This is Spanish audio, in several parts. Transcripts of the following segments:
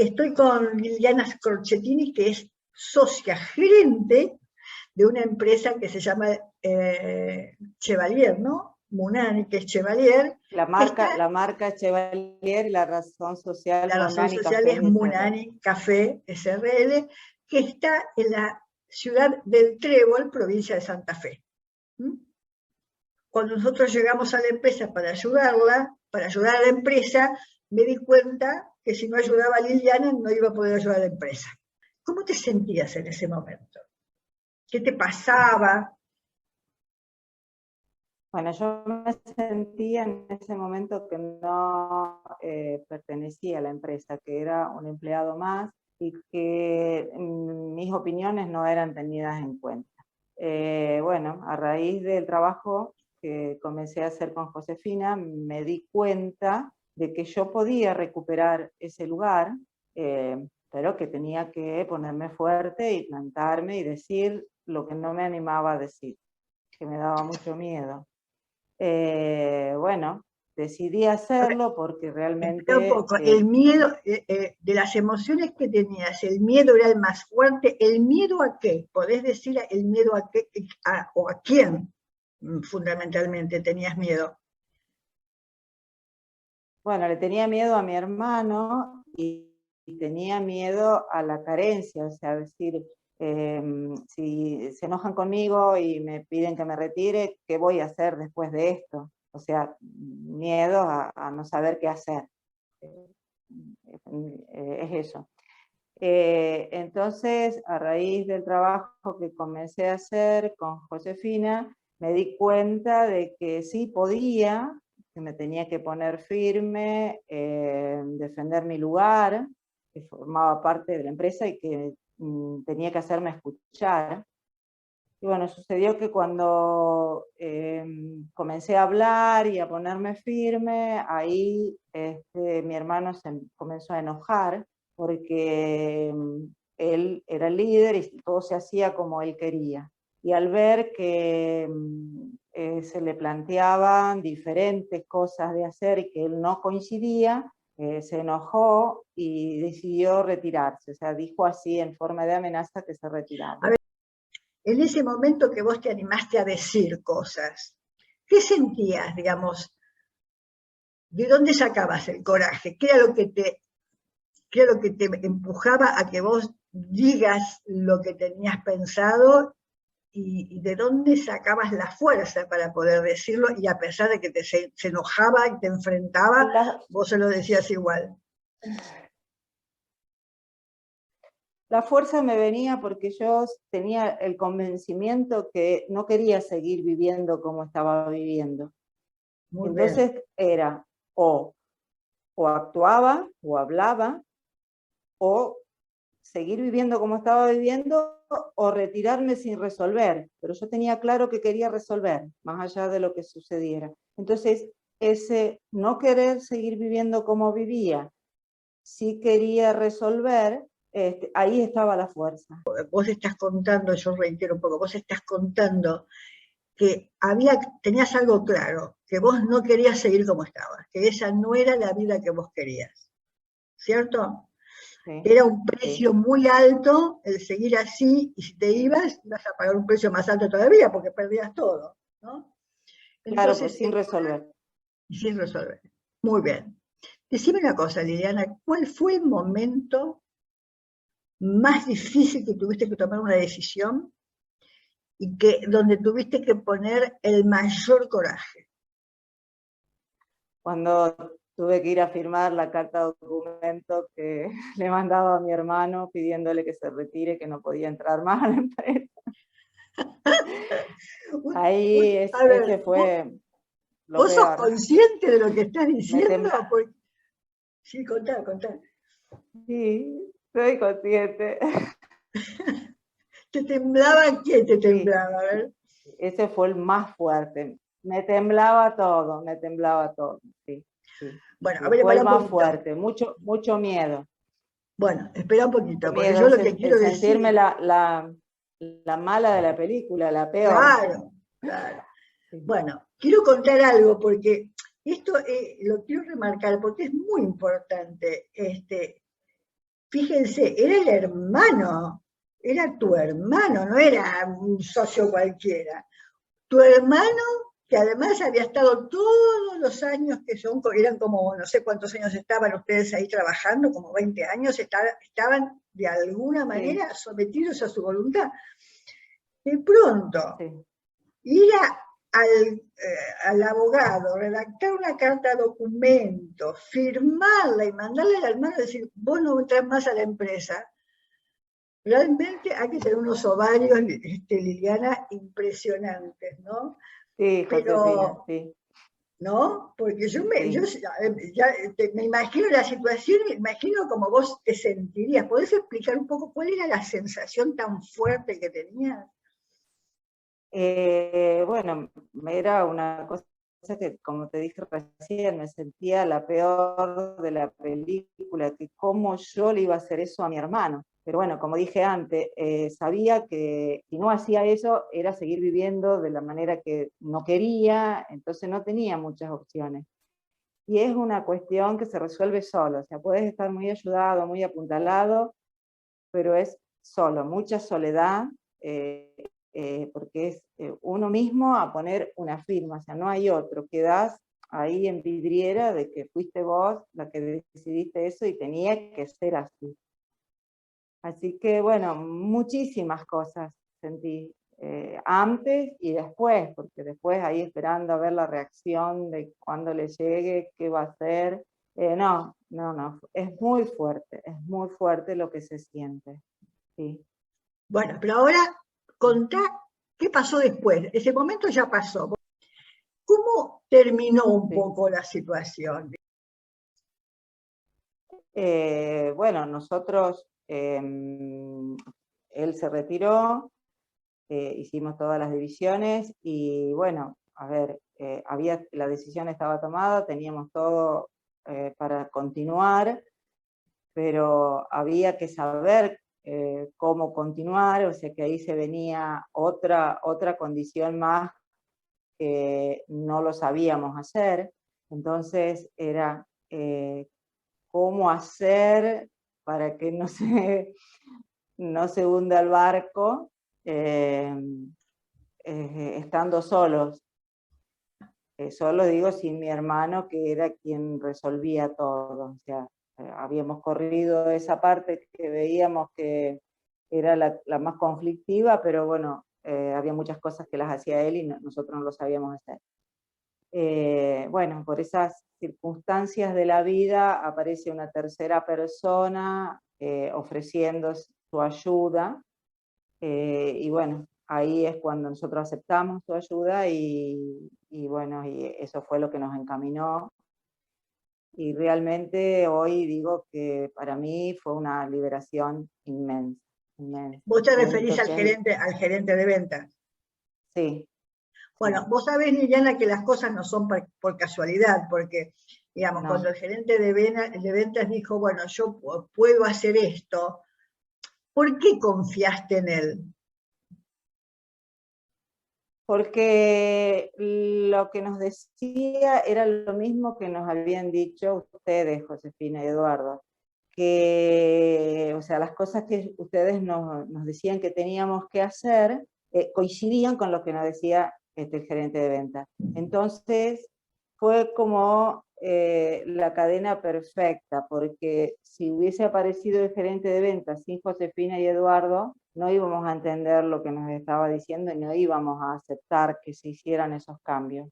Estoy con Liliana Scorchettini, que es socia gerente de una empresa que se llama Chevalier, ¿no? Munani, que es Chevalier. La marca Chevalier y la razón social la razón Munani social Café es Munani Café SRL, que está en la ciudad del Trébol, provincia de Santa Fe. Cuando nosotros llegamos a la empresa para ayudarla, para ayudar a la empresa, me di cuenta que si no ayudaba a Liliana no iba a poder ayudar a la empresa. ¿Cómo te sentías en ese momento? ¿Qué te pasaba? Bueno, yo me sentía en ese momento que no pertenecía a la empresa, que era un empleado más y que mis opiniones no eran tenidas en cuenta. Bueno, a raíz del trabajo que comencé a hacer con Josefina, me di cuenta de que yo podía recuperar ese lugar, pero que tenía que ponerme fuerte y plantarme y decir lo que no me animaba a decir, que me daba mucho miedo. Bueno, decidí hacerlo porque realmente... Un poco, el miedo, de las emociones que tenías, el miedo era el más fuerte. ¿El miedo a qué? ¿Podés decir el miedo a qué o a quién fundamentalmente tenías miedo? Bueno, le tenía miedo a mi hermano y tenía miedo a la carencia, o sea, decir, si se enojan conmigo y me piden que me retire, ¿qué voy a hacer después de esto? O sea, miedo a no saber qué hacer. Es eso. Entonces, a raíz del trabajo que comencé a hacer con Josefina, me di cuenta de que sí podía, que me tenía que poner firme, defender mi lugar, que formaba parte de la empresa y que tenía que hacerme escuchar. Y bueno, sucedió que cuando comencé a hablar y a ponerme firme, ahí mi hermano se comenzó a enojar porque él era el líder y todo se hacía como él quería. Y al ver que se le planteaban diferentes cosas de hacer y que él no coincidía, se enojó y decidió retirarse. O sea, dijo así en forma de amenaza que se retiraba. A ver, en ese momento que vos te animaste a decir cosas, ¿qué sentías, digamos? ¿De dónde sacabas el coraje? ¿Qué era lo que te empujaba a que vos digas lo que tenías pensado y de dónde sacabas la fuerza para poder decirlo y a pesar de que se enojaba y te enfrentaba, vos se lo decías igual? La fuerza me venía porque yo tenía el convencimiento que no quería seguir viviendo como estaba viviendo. Muy Entonces bien. era o actuaba o hablaba o seguir viviendo como estaba viviendo o retirarme sin resolver. Pero yo tenía claro que quería resolver, más allá de lo que sucediera. Entonces, ese no querer seguir viviendo como vivía, sí quería resolver, ahí estaba la fuerza. Vos estás contando, yo reitero un poco, vos estás contando que tenías algo claro, que vos no querías seguir como estabas, que esa no era la vida que vos querías, ¿cierto? Sí, Era un precio sí. muy alto el seguir así, y si te ibas a pagar un precio más alto todavía, porque perdías todo, ¿no? Claro, pues Entonces, sin resolver. sin resolver. Muy bien. Decime una cosa, Liliana, ¿cuál fue el momento más difícil que tuviste que tomar una decisión y donde tuviste que poner el mayor coraje? Cuando tuve que ir a firmar la carta de documento que le mandaba a mi hermano pidiéndole que se retire, que no podía entrar más a la empresa. Ahí A ver, ese fue lo ¿vos sos peor. consciente de lo que estás Me diciendo? Sí, contá. Sí, soy consciente. ¿Te temblaba? ¿Qué te Sí, temblaba? A ver. ese fue el más fuerte. Me temblaba todo. Sí, sí. Bueno, a Sí. ver, Fue el para un más poquito. fuerte, mucho miedo. Bueno, espera un poquito, porque Miedo, yo lo que el quiero sentirme decir, la mala de la película, la peor. claro, claro. Sí. Bueno, quiero contar algo porque esto lo quiero remarcar porque es muy importante. fíjense, era el hermano, era tu hermano, no era un socio cualquiera. Tu hermano, que además había estado todos los años que son, eran como, no sé cuántos años estaban ustedes ahí trabajando, como 20 años, estaban de alguna manera sometidos a su voluntad. De pronto, ir al abogado, redactar una carta de documento, firmarla y mandarle al hermano y decir, vos no entras más a la empresa. Realmente hay que tener unos ovarios, Liliana, impresionantes, ¿no? Sí, Josefina, Pero, sí. ¿no? Porque yo Sí. me imagino la situación, me imagino cómo vos te sentirías. ¿Podés explicar un poco cuál era la sensación tan fuerte que tenías? Bueno, era una cosa que, como te dije recién, me sentía la peor de la película, que cómo yo le iba a hacer eso a mi hermano. Pero bueno, como dije antes, sabía que si no hacía eso, era seguir viviendo de la manera que no quería, entonces no tenía muchas opciones. Y es una cuestión que se resuelve solo, o sea, puedes estar muy ayudado, muy apuntalado, pero es solo, mucha soledad, porque es uno mismo a poner una firma, o sea, no hay otro, quedás ahí en vidriera de que fuiste vos la que decidiste eso y tenía que ser así. Así que bueno, muchísimas cosas sentí, antes y después, porque después ahí esperando a ver la reacción de cuando le llegue, qué va a hacer. No, es muy fuerte lo que se siente. Sí. Bueno, pero ahora contá qué pasó después. Ese momento ya pasó. ¿Cómo terminó un Sí. poco la situación? Bueno, nosotros, él se retiró, hicimos todas las divisiones y bueno, a ver, la decisión estaba tomada, teníamos todo para continuar, pero había que saber cómo continuar, o sea que ahí se venía otra condición más que no lo sabíamos hacer, entonces era cómo hacer para que no se hunda el barco estando solos. Solo digo sin mi hermano, que era quien resolvía todo. O sea, habíamos corrido esa parte que veíamos que era la más conflictiva, pero bueno, había muchas cosas que las hacía él y nosotros no lo sabíamos hacer. Bueno, por esas circunstancias de la vida aparece una tercera persona ofreciendo su ayuda, y bueno, ahí es cuando nosotros aceptamos su ayuda y bueno, y eso fue lo que nos encaminó. Y realmente hoy digo que para mí fue una liberación inmensa, inmensa. Vos te referís Siento que al gerente de ventas. sí, Bueno, sí, vos sabés, Liliana, que las cosas no son por casualidad, porque, digamos, cuando no. el gerente de ventas dijo, bueno, yo puedo hacer esto, ¿por qué confiaste en él? Porque lo que nos decía era lo mismo que nos habían dicho ustedes, Josefina y Eduardo, que, o sea, las cosas que ustedes nos decían que teníamos que hacer coincidían con lo que nos decía el gerente de venta. Entonces, fue como la cadena perfecta, porque si hubiese aparecido el gerente de venta sin Josefina y Eduardo, no íbamos a entender lo que nos estaba diciendo y no íbamos a aceptar que se hicieran esos cambios.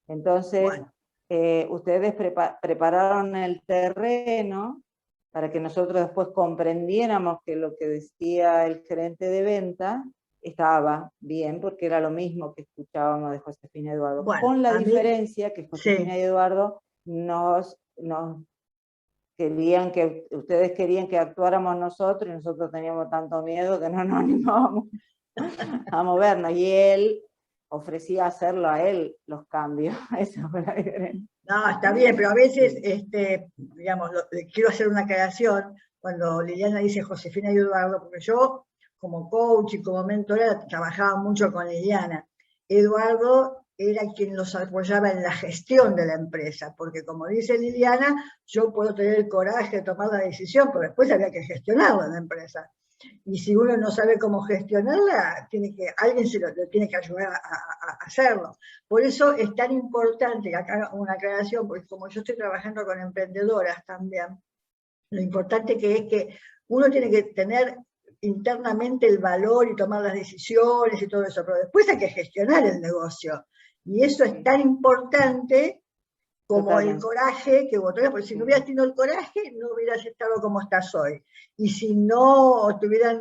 Entonces, Bueno, ustedes prepararon el terreno para que nosotros después comprendiéramos que lo que decía el gerente de venta estaba bien, porque era lo mismo que escuchábamos de Josefina y Eduardo, bueno, con la a mí, diferencia que sí. Josefina y Eduardo nos querían que, ustedes querían que actuáramos nosotros y nosotros teníamos tanto miedo que no nos animábamos a movernos, y él ofrecía hacerlo a él los cambios. Esa fue la diferencia. No, está bien, pero a veces, Sí. digamos, quiero hacer una aclaración cuando Liliana dice Josefina y Eduardo, porque yo, como coach y como mentora, trabajaba mucho con Liliana. Eduardo era quien los apoyaba en la gestión de la empresa, porque como dice Liliana, yo puedo tener el coraje de tomar la decisión, pero después había que gestionarla en la empresa. Y si uno no sabe cómo gestionarla, alguien le tiene que ayudar a hacerlo. Por eso es tan importante, acá una aclaración, porque como yo estoy trabajando con emprendedoras también, lo importante que es que uno tiene que tener internamente el valor y tomar las decisiones y todo eso, pero después hay que gestionar el negocio. Y eso es tan importante como el coraje que vos tenés, porque si no hubieras tenido el coraje, no hubieras estado como estás hoy. Y si no te hubieran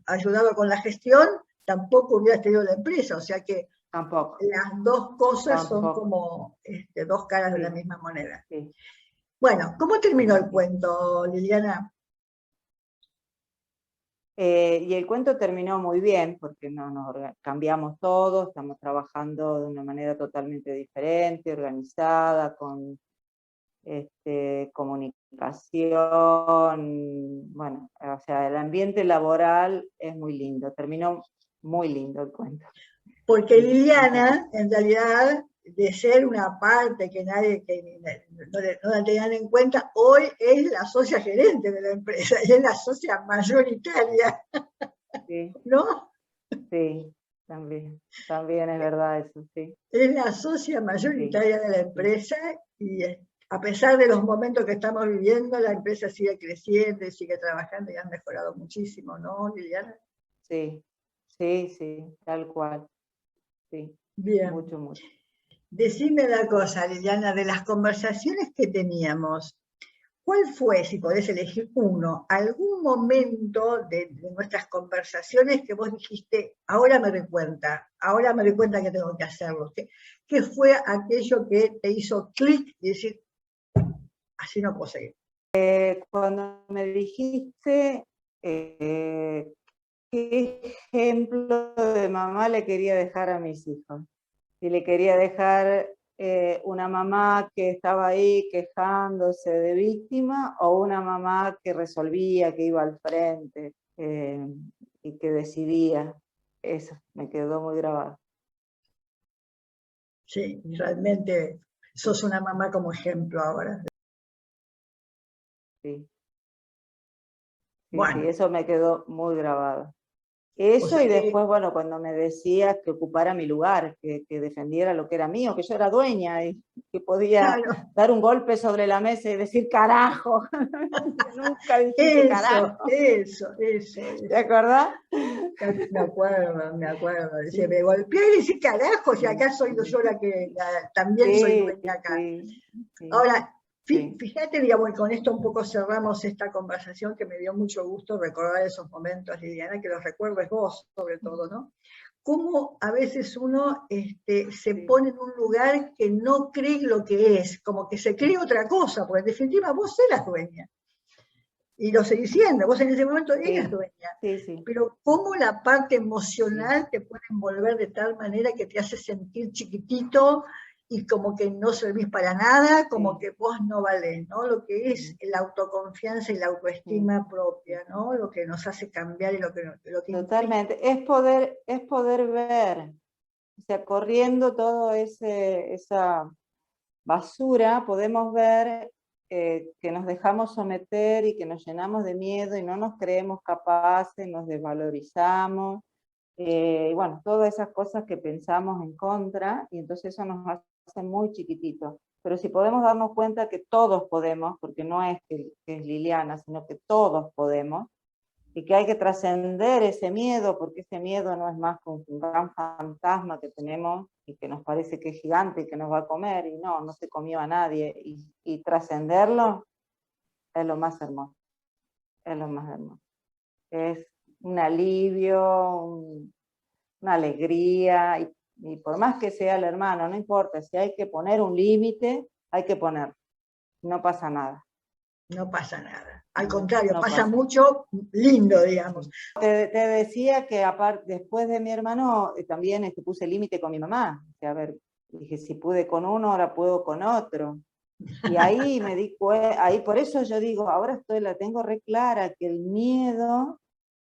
ayudado con la gestión, tampoco hubieras tenido la empresa. O sea que las dos cosas son como dos caras de la misma moneda. Sí. Bueno, ¿cómo terminó el cuento, Liliana? Y el cuento terminó muy bien, porque nos cambiamos todo, estamos trabajando de una manera totalmente diferente, organizada, con comunicación, bueno, o sea, el ambiente laboral es muy lindo, terminó muy lindo el cuento. Porque Liliana, en realidad, de ser una parte que no la tenían en cuenta, hoy es la socia gerente de la empresa, y es la socia mayoritaria. Sí. ¿No? Sí, también es verdad eso, sí. Es la socia mayoritaria de la empresa, y a pesar de los momentos que estamos viviendo, la empresa sigue creciendo y sigue trabajando y ha mejorado muchísimo, ¿no, Liliana? Sí, sí, sí, tal cual. Sí, bien. Mucho, mucho. Decime una cosa, Liliana, de las conversaciones que teníamos, ¿cuál fue, si podés elegir uno, algún momento de nuestras conversaciones que vos dijiste, ahora me doy cuenta que tengo que hacerlo? ¿Qué fue aquello que te hizo clic y decir, así no puedo seguir? Cuando me dijiste qué ejemplo de mamá le quería dejar a mis hijos. Si le quería dejar una mamá que estaba ahí quejándose de víctima, o una mamá que resolvía, que iba al frente y que decidía. Eso me quedó muy grabado. Sí, realmente sos una mamá como ejemplo ahora. Sí. Bueno. Sí, eso me quedó muy grabado. Eso, y después, bueno, cuando me decía que ocupara mi lugar, que defendiera lo que era mío, que yo era dueña y que podía dar un golpe sobre la mesa y decir carajo. Nunca dijiste carajo. Eso. ¿Te acordás? Me acuerdo. Dice, me golpeé y decir carajo, si acá soy yo la que también soy dueña acá. Sí. Ahora, fíjate, digamos, y con esto un poco cerramos esta conversación, que me dio mucho gusto recordar esos momentos, Liliana, que los recuerdes vos, sobre todo, ¿no? Cómo a veces uno se pone en un lugar que no cree lo que es, como que se cree otra cosa, porque en definitiva vos eras dueña. Y lo seguís siendo, vos en ese momento eras dueña. Pero cómo la parte emocional te puede envolver de tal manera que te hace sentir chiquitito y como que no servís para nada, como que vos no valés, ¿no? Lo que es la autoconfianza y la autoestima propia, ¿no? Lo que nos hace cambiar y lo que Totalmente, es poder ver, o sea, corriendo toda esa basura, podemos ver que nos dejamos someter y que nos llenamos de miedo y no nos creemos capaces, nos desvalorizamos, y bueno, todas esas cosas que pensamos en contra, y entonces eso nos hace muy chiquititos. Pero si podemos darnos cuenta que todos podemos, porque no es que es Liliana, sino que todos podemos, y que hay que trascender ese miedo, porque ese miedo no es más que un gran fantasma que tenemos y que nos parece que es gigante y que nos va a comer, y no se comió a nadie, y trascenderlo es lo más hermoso, es lo más hermoso. Es un alivio, una alegría, y por más que sea el hermano, no importa, si hay que poner un límite, hay que poner, no pasa nada. No pasa nada. Al contrario, pasa mucho lindo, digamos. Te decía que después de mi hermano, también puse límite con mi mamá. O sea, a ver, dije, si pude con uno, ahora puedo con otro. Y ahí me di cuenta, ahí por eso yo digo, ahora la tengo re clara, que el miedo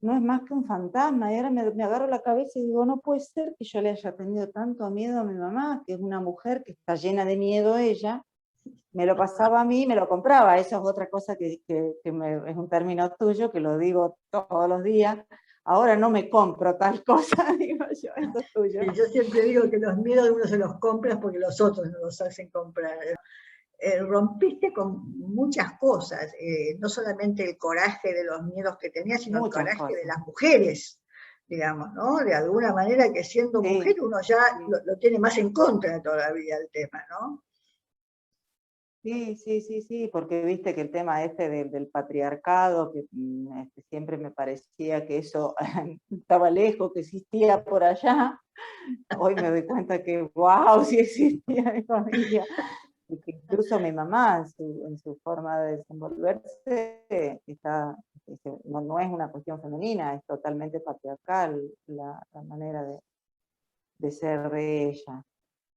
no es más que un fantasma, y ahora me agarro la cabeza y digo, no puede ser que yo le haya tenido tanto miedo a mi mamá, que es una mujer que está llena de miedo ella, me lo pasaba a mí, me lo compraba. Eso es otra cosa que es un término tuyo, que lo digo todos los días. Ahora no me compro tal cosa, digo yo, esto es tuyo. Y yo siempre digo que los miedos uno se los compra porque los otros no los hacen comprar. Rompiste con muchas cosas, no solamente el coraje de los miedos que tenías, sino Muchas el coraje de cosas. las mujeres, digamos, ¿no? De alguna manera que siendo Sí, mujer uno ya sí. lo tiene más en contra todavía el tema, ¿no? Sí, sí, sí, sí, porque viste que el tema este del patriarcado, que siempre me parecía que eso estaba lejos, que existía por allá, hoy me doy cuenta que, wow, sí existía en mi familia. Y que incluso mi mamá, en su forma de desenvolverse, no es una cuestión femenina, es totalmente patriarcal la manera de ser de ella.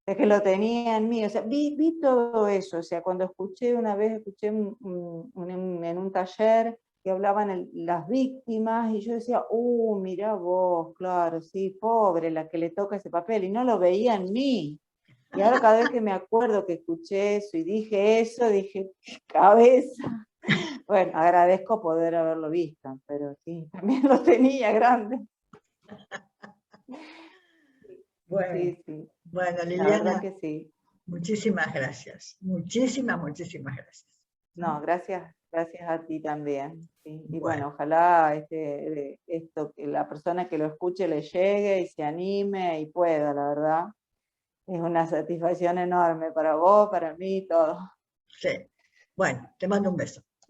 Es que lo tenía en mí, o sea, vi todo eso, o sea, cuando una vez escuché en un taller que hablaban las víctimas, y yo decía, mirá vos, claro, sí, pobre, la que le toca ese papel, y no lo veía en mí. Y ahora cada vez que me acuerdo que escuché eso y dije eso, dije, cabeza. Bueno, agradezco poder haberlo visto, pero sí, también lo tenía grande. Bueno, Sí, sí, bueno, la verdad Liliana, que sí. muchísimas gracias. Muchísimas, muchísimas gracias. No, gracias a ti también. Sí. Y Bueno, bueno, ojalá esto, que la persona que lo escuche le llegue y se anime y pueda, la verdad. Es una satisfacción enorme para vos, para mí, todo. sí. Bueno, te mando un beso.